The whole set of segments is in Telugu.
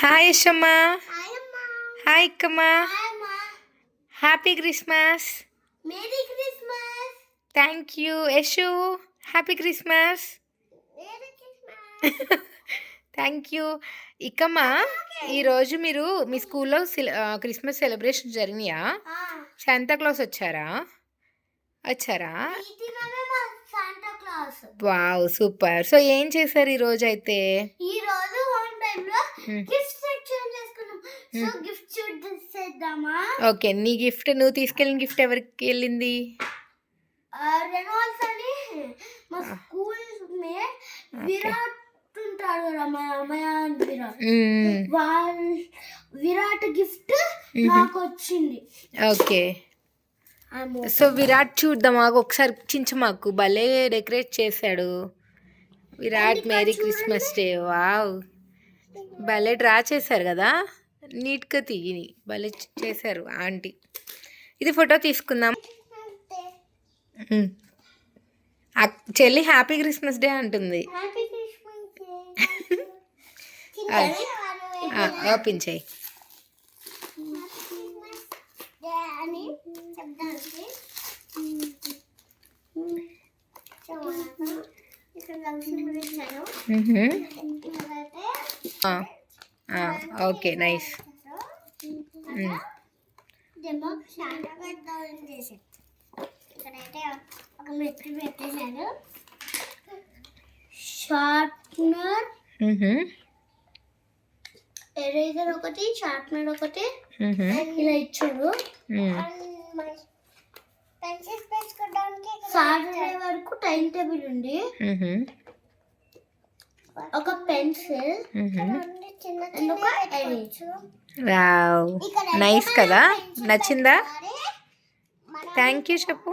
హాయ్ యశమ్మ. హాయ్ అమ్మా. హాయ్ అక్కమ్మ. హాయ్ అమ్మా. Happy Christmas. Merry Christmas. Thank you Yashu. Happy Christmas. Merry Christmas. Thank you. ఇక్కమ్మ, ఈరోజు మీరు మీ స్కూల్లో క్రిస్మస్ సెలబ్రేషన్ జరిగినాయా? శాంతాక్లాస్ వచ్చారా? ఇది మా Santa Claus. Wow, super. So ఏం చేశారు ఈరోజు అయితే? ఈ రోజు ఆన్ టైం లో గిఫ్ట్స్ ఎక్స్చేంజ్ చేసుకున్నాం. సో గిఫ్ట్ చూద్దామా? ఓకే, నీ గిఫ్ట్, నువ్వు తీసుకెళ్ళిన గిఫ్ట్ ఎవరికి వెళ్ళింది? రెనాల్డ్స్ అని మా స్కూల్ మేట్ విరాట్ ఉంటాడు కదా, మా అమ్మయ్య విరాట్. విరాట్ గిఫ్ట్ నాకు వచ్చింది. ఓకే, సో విరాట్ చూద్దాం, ఒకసారి చించమాకు. భలే డెకరేట్ చేశాడు Virat. Merry Christmas day. Wow, భలే డ్రా చేశారు కదా, నీట్గా తీయి. భలే చేశారు ఆంటీ. ఇది ఫోటో తీసుకుందాం. చెల్లి హ్యాపీ క్రిస్మస్ డే అంటుంది. ఓపెన్ చేయి. Okay, nice. ఇక్కడైతే ఒక మెట్టు పెట్టేశారు. షార్ప్నర్, ఎరేజర్ ఒకటి, షార్ప్నర్ ఒకటి ఇలా ఇచ్చాడు. సాటర్డే వరకు టైం టేబుల్ ఉంది. ఒక పెన్సిల్, ఒక ఎరేజర్. వావ్, నైస్ కదా, నచ్చిందా? థ్యాంక్ యూ చెప్పు.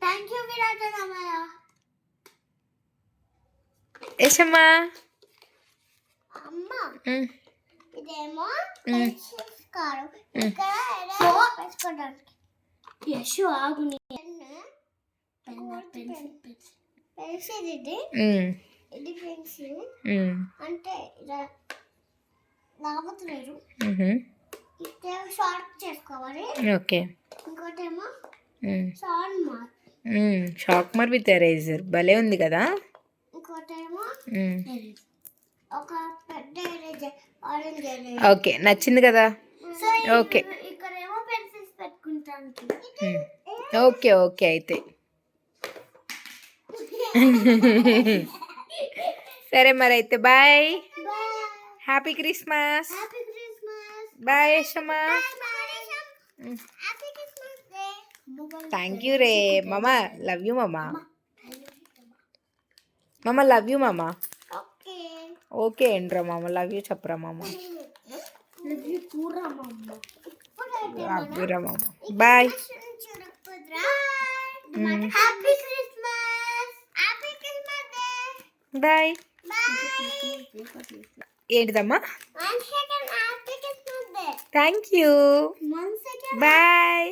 థ్యాంక్ యూ విరాట్ అన్నయ్య. యశమ్మ, అమ్మ ఇదేమో పెన్సిల్స్ కారు. ఇక్కడ పెట్టుకోవడానికి యశు ఆగుని పెన్సిల్. ఇది ఇది పెన్సిల్ అంటే ఇలా లాగుతున్నారు. ఇదేమో షార్ప్ చేసుకోవాలి. ఓకే, ఇంకోటేమో షార్ప్నర్ విత్ ఎరేజర్. భలే ఉంది కదా. ఇంకోటేమో ఒక పెద్ద ఎరేజర్, ఆరెంజ్ ఎరేజర్. ఓకే, నచ్చింది కదా. ఓకే, ఇక్కడేమో పెన్సిల్స్ పెట్టుకుంటాను. ఓకే ఓకే అయితే సరే మరి అయితే bye. Happy Christmas. Bye Yashamma. Thank you రే మామ. లవ్ యూ మామ. మామ లవ్ యూ మామ. ఓకే ఏంట్రా మామ, లవ్ యూ చెప్పరా మామ. లవ్ యూ రా మామ. బాయ్. బాయ్. ఏంటిదమ్మా? Thank you. బాయ్.